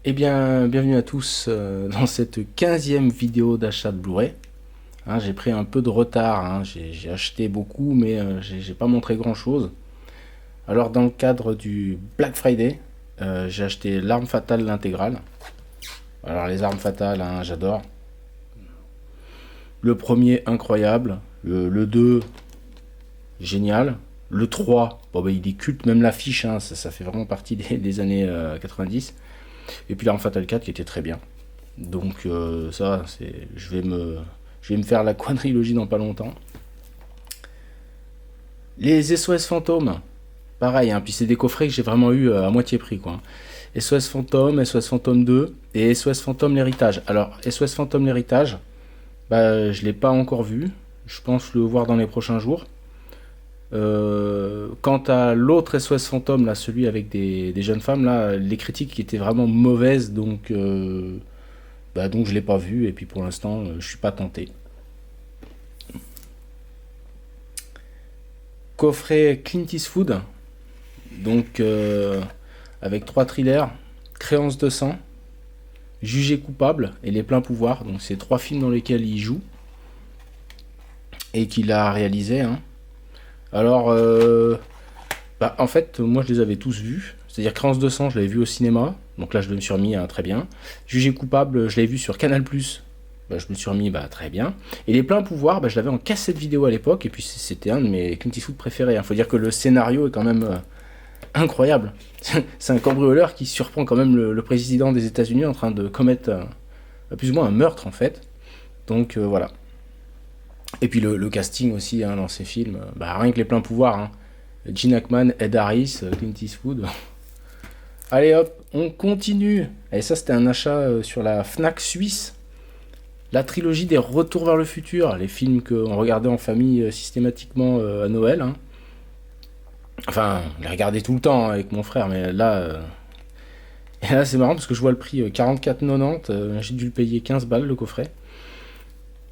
Eh bien, bienvenue à tous dans cette 15e vidéo d'achat de Blu-ray. Hein, j'ai pris un peu de retard, hein, j'ai acheté beaucoup, mais j'ai pas montré grand-chose. Alors, dans le cadre du Black Friday, j'ai acheté L'Arme Fatale, l'intégrale. Alors, les armes fatales, hein, j'adore. Le premier, incroyable. Le 2, génial. Le 3, bon, bah, il est culte, même l'affiche, hein, ça fait vraiment partie des années 90. Et puis l'Arme Fatale 4 qui était très bien. Donc ça, je vais me faire la quadrilogie dans pas longtemps. Les SOS Fantômes, pareil, hein, puis c'est des coffrets que j'ai vraiment eu à moitié prix, quoi. SOS Fantôme, SOS Fantôme 2 et SOS Fantôme l'héritage. Alors, SOS Fantôme l'héritage, bah, je l'ai pas encore vu. Je pense le voir dans les prochains jours. Quant à l'autre SOS Fantôme, là, celui avec des jeunes femmes, là, les critiques étaient vraiment mauvaises, donc je l'ai pas vu et puis pour l'instant, je suis pas tenté. Coffret Clint Eastwood, donc avec trois thrillers, Créance de sang, Jugé coupable et Les pleins pouvoirs. Donc c'est trois films dans lesquels il joue et qu'il a réalisé. Hein. Alors, en fait, moi je les avais tous vus. C'est-à-dire Créance de sang, je l'avais vu au cinéma, donc là je me suis remis hein, très bien. Jugé coupable, je l'avais vu sur Canal+. Bah, je me suis remis très bien. Et Les pleins pouvoirs, bah, je l'avais en cassette vidéo à l'époque, et puis c'était un de mes Clint Eastwood préférés. Il faut dire que le scénario est quand même incroyable. C'est un cambrioleur qui surprend quand même le président des États-Unis en train de commettre plus ou moins un meurtre en fait. Donc voilà. Et puis le casting aussi hein, dans ces films, rien que Les pleins pouvoirs. Hein. Gene Hackman, Ed Harris, Clint Eastwood. Allez hop, on continue. Et ça c'était un achat sur la Fnac suisse. La trilogie des Retours vers le futur, les films qu'on regardait en famille systématiquement à Noël. Hein. Enfin, on les regardait tout le temps hein, avec mon frère, mais et là c'est marrant parce que je vois le prix 44,90, j'ai dû le payer 15 balles le coffret.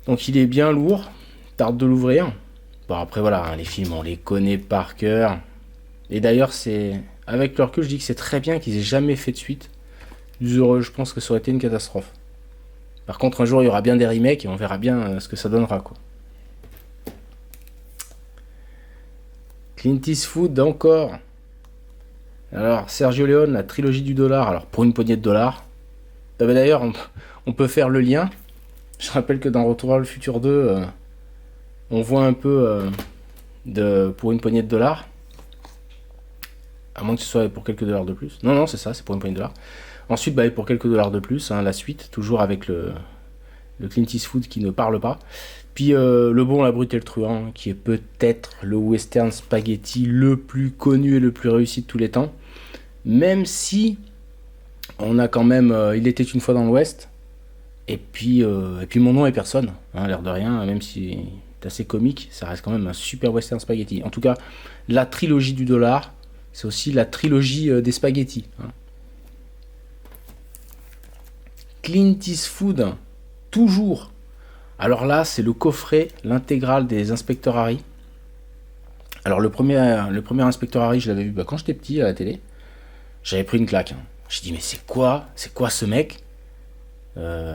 Donc il est bien lourd, tarde de l'ouvrir. Bon après voilà, hein, les films on les connaît par cœur. Et d'ailleurs c'est avec le recul je dis que c'est très bien qu'ils aient jamais fait de suite. Plus heureux, je pense que ça aurait été une catastrophe. Par contre un jour il y aura bien des remakes et on verra bien ce que ça donnera quoi. Clint Eastwood encore. Alors Sergio Leone, la trilogie du dollar, alors pour une poignée de dollars. D'ailleurs on peut faire le lien. Je rappelle que dans Retour vers le futur 2, on voit un peu pour une poignée de dollars. À moins que ce soit pour quelques dollars de plus. Non, c'est ça, c'est pour une poignée de dollars. Ensuite, pour quelques dollars de plus, hein, la suite, toujours avec le Clint Eastwood qui ne parle pas. Puis Le Bon, la Brute et le Truand, qui est peut-être le western spaghetti le plus connu et le plus réussi de tous les temps. Même si on a quand même Il était une fois dans l'Ouest. Et puis Mon nom est personne, hein, l'air de rien, même si c'est assez comique, ça reste quand même un super western spaghetti. En tout cas, la trilogie du dollar, c'est aussi la trilogie des spaghettis. Hein. Clint Eastwood, toujours. Alors là, c'est le coffret, l'intégrale des Inspecteurs Harry. Alors le premier Inspecteur Harry, je l'avais vu quand j'étais petit à la télé. J'avais pris une claque. Hein. J'ai dit mais c'est quoi ce mec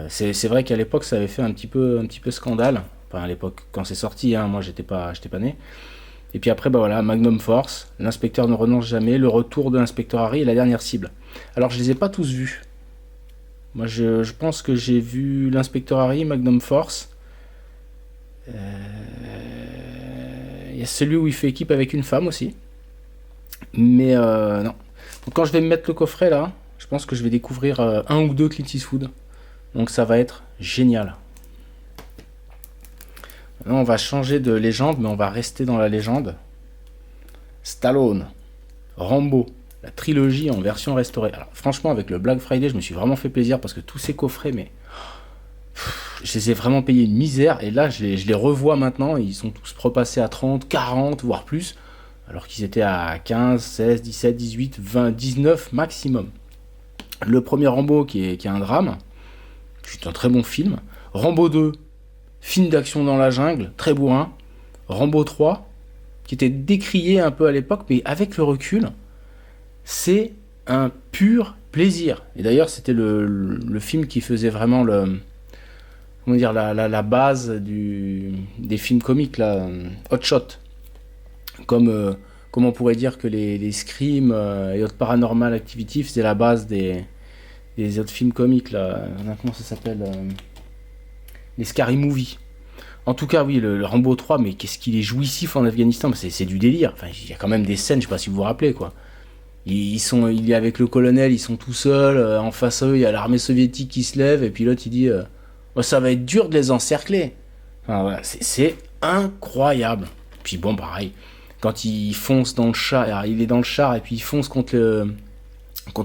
c'est vrai qu'à l'époque ça avait fait un petit peu scandale. Enfin à l'époque quand c'est sorti, hein, moi j'étais pas né. Et puis après voilà, Magnum Force, l'inspecteur ne renonce jamais, le retour de l'inspecteur Harry et la dernière cible. Alors je les ai pas tous vus. Moi je pense que j'ai vu l'inspecteur Harry, Magnum Force. Il y a celui où il fait équipe avec une femme aussi. Mais non. Donc quand je vais me mettre le coffret là, je pense que je vais découvrir un ou deux Clint Eastwood. Donc ça va être génial. Maintenant, on va changer de légende, mais on va rester dans la légende. Stallone, Rambo, la trilogie en version restaurée. Alors franchement, avec le Black Friday, je me suis vraiment fait plaisir parce que tous ces coffrets, je les ai vraiment payés une misère. Et là, je les revois maintenant. Ils sont tous repassés à 30, 40, voire plus. Alors qu'ils étaient à 15, 16, 17, 18, 20, 19 maximum. Le premier Rambo qui est un drame. C'est un très bon film. Rambo 2, film d'action dans la jungle, très bourrin. Rambo 3, qui était décrié un peu à l'époque, mais avec le recul, c'est un pur plaisir. Et d'ailleurs, c'était le film qui faisait vraiment comment dire, la base des films comiques, là, Hot Shot. Comme on pourrait dire que les Scream et autres Paranormal Activity faisaient la base des autres films comiques, là. Comment ça s'appelle les Scary Movie. En tout cas, oui, le Rambo 3, mais qu'est-ce qu'il est jouissif en Afghanistan, c'est du délire. Enfin, il y a quand même des scènes, je sais pas si vous vous rappelez, quoi. Il est avec le colonel, ils sont tout seuls, en face à eux, il y a l'armée soviétique qui se lève, et puis l'autre, il dit oh, ça va être dur de les encercler. Enfin, voilà, c'est incroyable. Puis bon, pareil, quand il fonce dans le char, alors, il est dans le char, et puis il fonce contre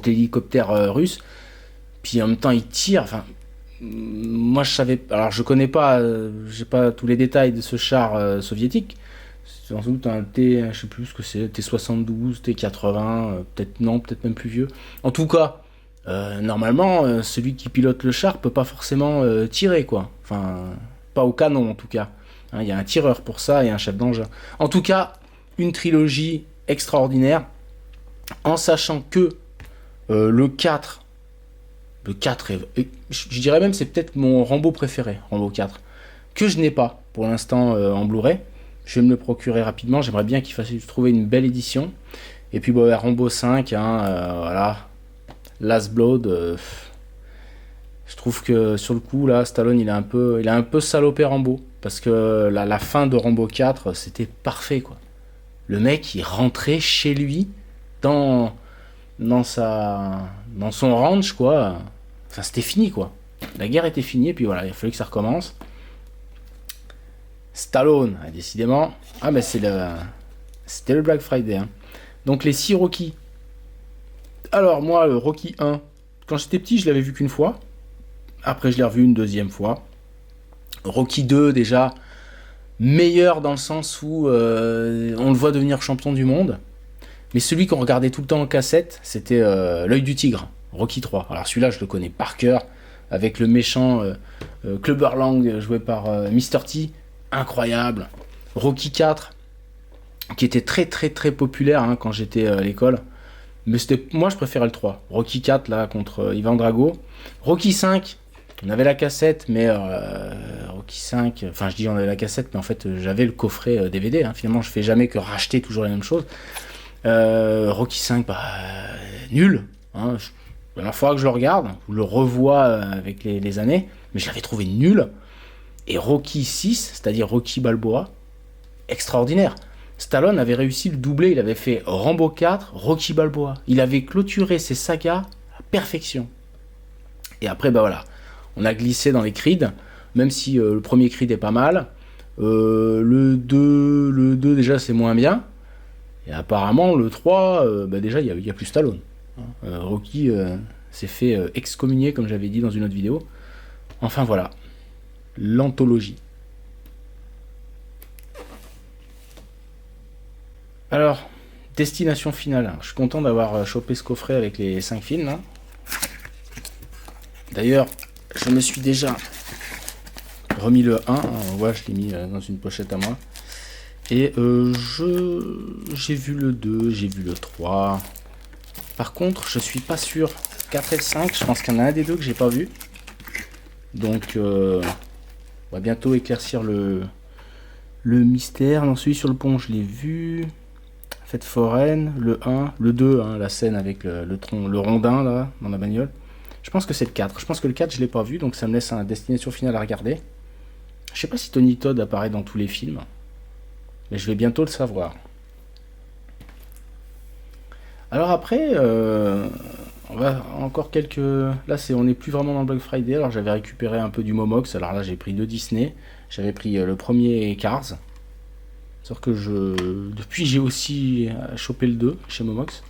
l'hélicoptère russe, puis en même temps, il tire, enfin... Moi je savais, alors je connais pas, j'ai pas tous les détails de ce char soviétique. C'est sans doute un T, je sais plus ce que c'est, T-72, T-80, peut-être non, peut-être même plus vieux. En tout cas, normalement, celui qui pilote le char peut pas forcément tirer quoi. Enfin, pas au canon en tout cas. Hein, il y a un tireur pour ça et un chef d'engin. En tout cas, une trilogie extraordinaire, en sachant que le 4 je dirais même c'est peut-être mon Rambo préféré, Rambo 4, que je n'ai pas pour l'instant en Blu-ray. Je vais me le procurer rapidement, j'aimerais bien qu'il fasse trouver une belle édition. Et puis bon, Rambo 5, hein, voilà, Last Blood, je trouve que sur le coup là, Stallone il a un peu salopé Rambo, parce que la fin de Rambo 4, c'était parfait quoi. Le mec il rentrait chez lui dans son ranch quoi. Enfin, c'était fini quoi. La guerre était finie et puis voilà, il a fallu que ça recommence. Stallone, décidément. Ah mais c'était le Black Friday. Hein. Donc les 6 Rocky. Alors moi, le Rocky 1, quand j'étais petit, je l'avais vu qu'une fois. Après, je l'ai revu une deuxième fois. Rocky 2 déjà meilleur dans le sens où on le voit devenir champion du monde. Mais celui qu'on regardait tout le temps en cassette, c'était L'œil du tigre, Rocky 3. Alors celui-là, je le connais par cœur, avec le méchant Clubber Lang, joué par Mr. T, incroyable. Rocky 4, qui était très très très populaire hein, quand j'étais à l'école. Mais moi, je préférais le 3. Rocky 4, là, contre Ivan Drago. Rocky 5, on avait la cassette, mais Rocky 5... Enfin, je dis on avait la cassette, mais en fait, j'avais le coffret DVD. Hein. Finalement, je fais jamais que racheter toujours les mêmes choses. Rocky 5, nul. Hein. La dernière fois que je le regarde, je le revois avec les années, mais je l'avais trouvé nul. Et Rocky 6, c'est-à-dire Rocky Balboa, extraordinaire. Stallone avait réussi le doublé, il avait fait Rambo 4, Rocky Balboa. Il avait clôturé ses sagas à perfection. Et après, bah voilà, on a glissé dans les Creed, même si le premier Creed est pas mal. Le 2 déjà c'est moins bien. Et apparemment, le 3, déjà, il y a plus Stallone. Rocky s'est fait excommunier, comme j'avais dit dans une autre vidéo. Enfin, voilà. L'anthologie. Alors, destination finale. Je suis content d'avoir chopé ce coffret avec les 5 films. Là. D'ailleurs, je me suis déjà remis le 1. On voit, je l'ai mis dans une pochette à moi. Et j'ai vu le 2, j'ai vu le 3. Par contre, je suis pas sûr. 4 et le 5, je pense qu'il y en a un des deux que j'ai pas vu. Donc, on va bientôt éclaircir le mystère. Non, celui sur le pont, je l'ai vu. Fête foraine, le 1, le 2, hein, la scène avec le rondin là, dans la bagnole. Je pense que c'est le 4. Je pense que le 4, je l'ai pas vu, donc ça me laisse un destination finale à regarder. Je sais pas si Tony Todd apparaît dans tous les films. Mais je vais bientôt le savoir. Alors après, on va encore quelques... Là, on n'est plus vraiment dans le Black Friday. Alors j'avais récupéré un peu du Momox. Alors là, j'ai pris 2 Disney. J'avais pris le premier Cars. Sauf que depuis, j'ai aussi chopé le 2 chez Momox.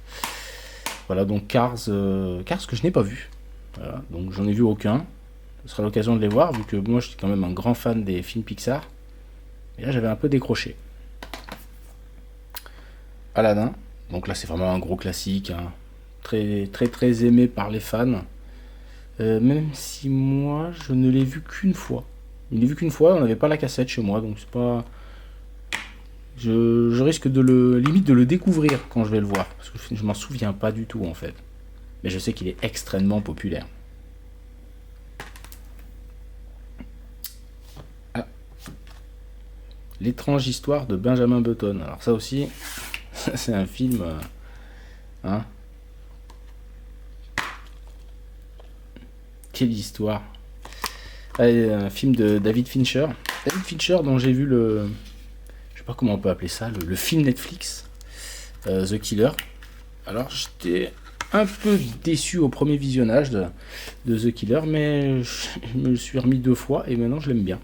Voilà, donc Cars que je n'ai pas vu. Voilà, donc j'en ai vu aucun. Ce sera l'occasion de les voir, vu que moi, je suis quand même un grand fan des films Pixar. Et là, j'avais un peu décroché. Aladdin, donc là c'est vraiment un gros classique, hein. Très très très aimé par les fans, même si moi je ne l'ai vu qu'une fois. Il l'ai vu qu'une fois, on n'avait pas la cassette chez moi, donc c'est pas... Je risque limite de le découvrir quand je vais le voir, parce que je m'en souviens pas du tout en fait. mais je sais qu'il est extrêmement populaire. Ah. L'étrange histoire de Benjamin Button. Alors ça aussi, c'est un film... hein. Quelle histoire. Allez, un film de David Fincher. David Fincher dont j'ai vu le... je sais pas comment on peut appeler ça, le film Netflix, The Killer. Alors j'étais un peu déçu au premier visionnage de The Killer, mais je me le suis remis 2 fois et maintenant je l'aime bien.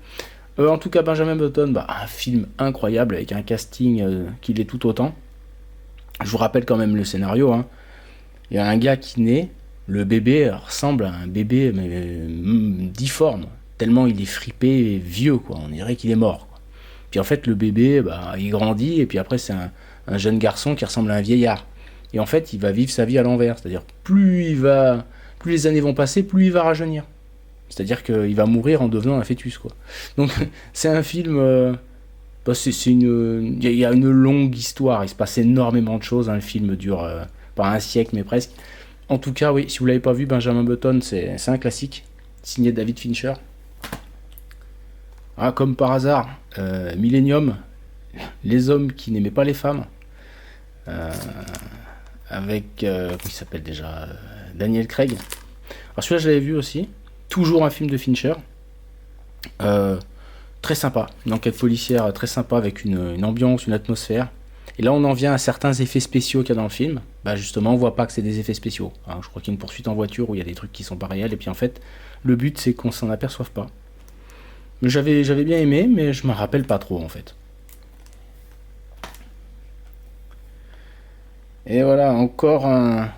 En tout cas, Benjamin Button, un film incroyable avec un casting qui l'est tout autant. Je vous rappelle quand même le scénario. Hein. Il y a un gars qui naît, le bébé ressemble à un bébé mais difforme, tellement il est fripé et vieux, quoi. On dirait qu'il est mort. Quoi. Puis en fait, le bébé, il grandit et puis après c'est un jeune garçon qui ressemble à un vieillard. Et en fait, il va vivre sa vie à l'envers, c'est-à-dire plus les années vont passer, plus il va rajeunir. C'est-à-dire qu'il va mourir en devenant un fœtus, quoi. Donc c'est un film, il y a une longue histoire, il se passe énormément de choses. Hein. Le film dure pas un siècle, mais presque. En tout cas, oui, si vous l'avez pas vu, Benjamin Button, c'est un classique, signé David Fincher. Ah, comme par hasard, Millennium, les hommes qui n'aimaient pas les femmes. Avec, comment il s'appelle déjà, Daniel Craig. Alors celui-là je l'avais vu aussi, toujours un film de Fincher, très sympa, une enquête policière très sympa avec une ambiance, une atmosphère. Et là on en vient à certains effets spéciaux qu'il y a dans le film. Justement on voit pas que c'est des effets spéciaux. Hein. Je crois qu'il y a une poursuite en voiture où il y a des trucs qui sont pas réels et puis en fait le but c'est qu'on s'en aperçoive pas. J'avais bien aimé mais je me rappelle pas trop en fait. Et voilà, encore un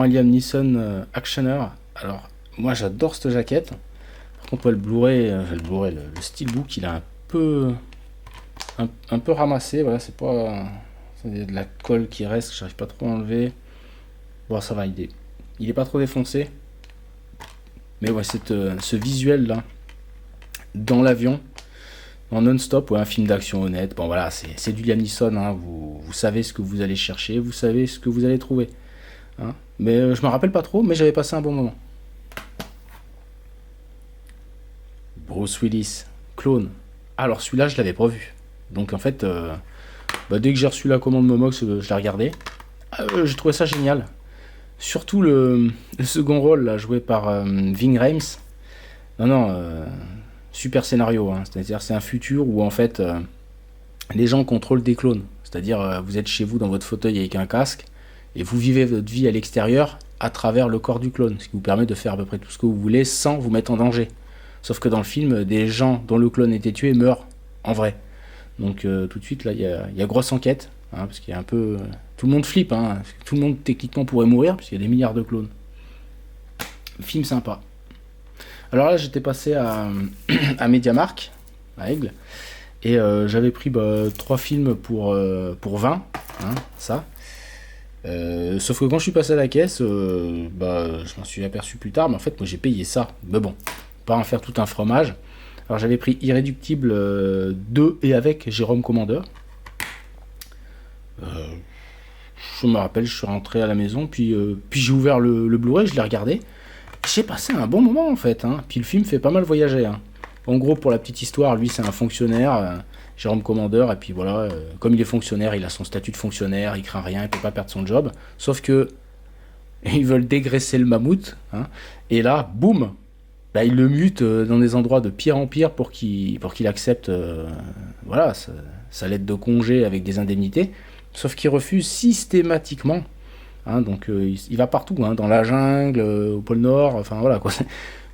Liam Neeson actionneur. Alors, moi j'adore cette jaquette. Par contre, le Blu-ray, le Steelbook, il a un peu ramassé. Voilà, c'est pas. Il y a de la colle qui reste, j'arrive pas trop à enlever. Bon, ça va, il est pas trop défoncé. Mais ouais, ce visuel là, dans l'avion, en non-stop, un film d'action honnête. Bon voilà, c'est du Liam Neeson, hein. Vous savez ce que vous allez chercher, vous savez ce que vous allez trouver. Hein. Mais je me rappelle pas trop, mais j'avais passé un bon moment. Bruce Willis, Clone. Alors celui-là, je l'avais pas vu. Donc en fait, dès que j'ai reçu la commande Momox, je l'ai regardé. J'ai trouvé ça génial. Surtout le second rôle, là, joué par Ving Rhames. Non, super scénario, hein. C'est-à-dire c'est un futur où en fait les gens contrôlent des clones. C'est-à-dire vous êtes chez vous dans votre fauteuil avec un casque et vous vivez votre vie à l'extérieur à travers le corps du clone, ce qui vous permet de faire à peu près tout ce que vous voulez sans vous mettre en danger. Sauf que dans le film, des gens dont le clone était tué meurent en vrai. Donc tout de suite là, il y a grosse enquête, hein, parce qu'il y a un peu tout le monde flippe, hein, tout le monde techniquement pourrait mourir parce qu'il y a des milliards de clones. Film sympa. Alors là, j'étais passé à Mediamarkt, à Aigle, et j'avais pris 3 films pour 20, hein, ça. Sauf que quand je suis passé à la caisse, je m'en suis aperçu plus tard, mais en fait, moi j'ai payé ça. Mais bon, pas en faire tout un fromage. Alors j'avais pris Irréductible 2 et avec Jérôme Commandeur. Je me rappelle, je suis rentré à la maison, puis j'ai ouvert le Blu-ray, je l'ai regardé. J'ai passé un bon moment en fait, hein. Puis le film fait pas mal voyager. Hein. En gros, pour la petite histoire, lui c'est un fonctionnaire, Jérôme Commandeur, et puis voilà, comme il est fonctionnaire, il a son statut de fonctionnaire, il craint rien, il peut pas perdre son job. Sauf que ils veulent dégraisser le mammouth, hein, et là, boum, ils le mutent dans des endroits de pire en pire pour qu'il accepte voilà, sa lettre de congé avec des indemnités. Sauf qu'il refuse systématiquement. Hein, donc il va partout, hein, dans la jungle, au pôle Nord, enfin voilà quoi.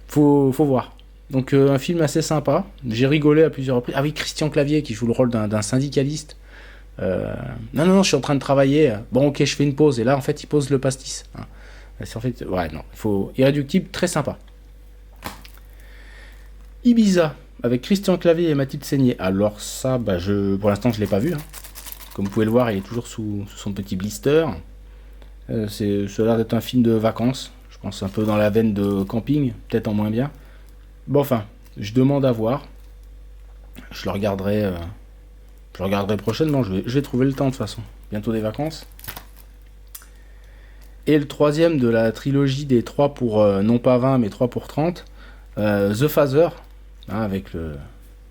Faut voir. Donc un film assez sympa. J'ai rigolé à plusieurs reprises. Ah oui, Christian Clavier qui joue le rôle d'un syndicaliste. Non, je suis en train de travailler. Bon, ok, je fais une pause. Et là, en fait, il pose le pastis. Hein. C'est en fait, ouais, non, faut Irréductible, très sympa. Ibiza avec Christian Clavier et Mathilde Seigné. Alors ça, pour l'instant, je l'ai pas vu. Hein. Comme vous pouvez le voir, il est toujours sous son petit blister. Ça a l'air d'être un film de vacances. Je pense un peu dans la veine de camping, peut-être en moins bien. Bon, enfin, je demande à voir. Je le regarderai prochainement. Je vais trouver le temps de toute façon. Bientôt des vacances. Et le troisième de la trilogie des 3 pour, non pas 20, mais 3 pour 30, The Father, hein, avec le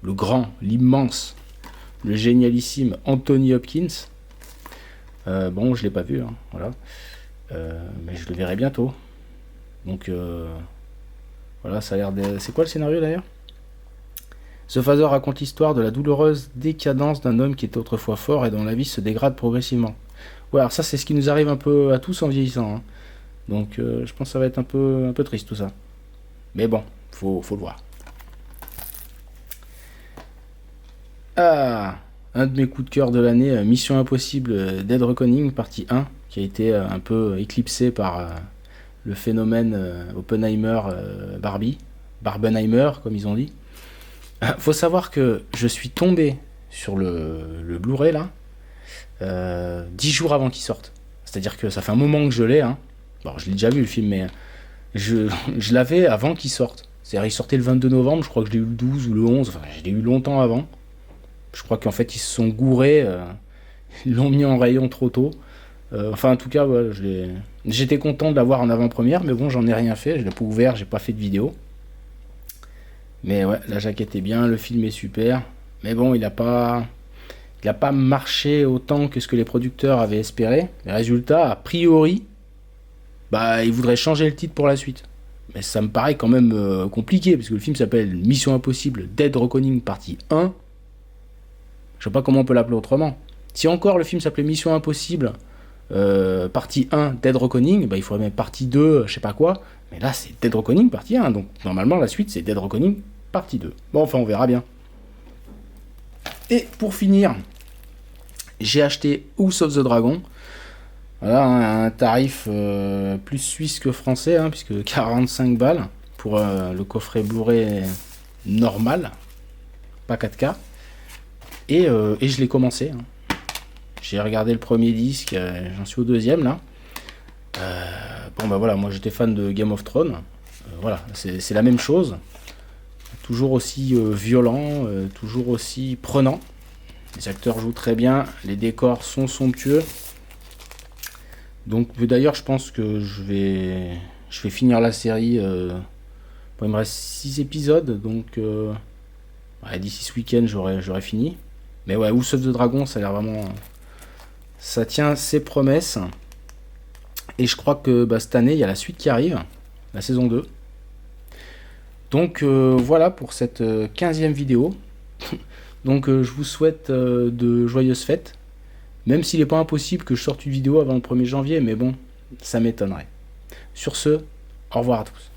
grand, l'immense, le génialissime Anthony Hopkins. Bon, je l'ai pas vu, hein, voilà. Mais je le verrai bientôt. Donc, voilà, ça a l'air de... C'est quoi le scénario d'ailleurs? The Father raconte l'histoire de la douloureuse décadence d'un homme qui était autrefois fort et dont la vie se dégrade progressivement. Ouais, alors ça, c'est ce qui nous arrive un peu à tous en vieillissant, hein. Donc, je pense que ça va être un peu triste tout ça. Mais bon, faut le voir. Ah, un de mes coups de cœur de l'année, Mission Impossible Dead Reckoning, partie 1, qui a été un peu éclipsé par le phénomène Oppenheimer-Barbie. Barbenheimer, comme ils ont dit. Faut savoir que je suis tombé sur le Blu-ray là 10 jours avant qu'il sorte. C'est-à-dire que ça fait un moment que je l'ai. Hein. Bon, je l'ai déjà vu le film, mais je l'avais avant qu'il sorte. C'est-à-dire il sortait le 22 novembre, je crois que je l'ai eu le 12 ou le 11. Enfin, je l'ai eu longtemps avant. Je crois qu'en fait ils se sont gourés. Ils l'ont mis en rayon trop tôt. Enfin, en tout cas, voilà, j'étais content de l'avoir en avant-première, mais bon, j'en ai rien fait. Je l'ai pas ouvert, j'ai pas fait de vidéo. Mais ouais, la jaquette est bien, le film est super. Mais bon, il a pas marché autant que ce que les producteurs avaient espéré. Les résultats, a priori, bah, ils voudraient changer le titre pour la suite. Mais ça me paraît quand même compliqué, parce que le film s'appelle Mission Impossible Dead Reckoning partie 1. Je sais pas comment on peut l'appeler autrement. Si encore le film s'appelait Mission Impossible partie 1 Dead Reckoning, bah, il faudrait même partie 2, je sais pas quoi. Mais là, c'est Dead Reckoning partie 1, donc normalement la suite c'est Dead Reckoning partie 2. Bon, enfin, on verra bien. Et pour finir, j'ai acheté House of the Dragon. Voilà, un tarif plus suisse que français, hein, puisque 45 balles pour le coffret Blu-ray normal, pas 4K. Et je l'ai commencé. Hein. J'ai regardé le premier disque, j'en suis au deuxième là. Bon bah voilà, moi j'étais fan de Game of Thrones. Voilà, c'est la même chose. Toujours aussi violent, toujours aussi prenant. Les acteurs jouent très bien, les décors sont somptueux. Donc d'ailleurs je pense que je vais finir la série. Bon, il me reste 6 épisodes, donc d'ici ce week-end j'aurai fini. Mais ouais, House of the Dragon, ça a l'air vraiment... Ça tient ses promesses. Et je crois que cette année, il y a la suite qui arrive, la saison 2. Donc voilà pour cette 15e vidéo. Donc je vous souhaite de joyeuses fêtes. Même s'il n'est pas impossible que je sorte une vidéo avant le 1er janvier, mais bon, ça m'étonnerait. Sur ce, au revoir à tous.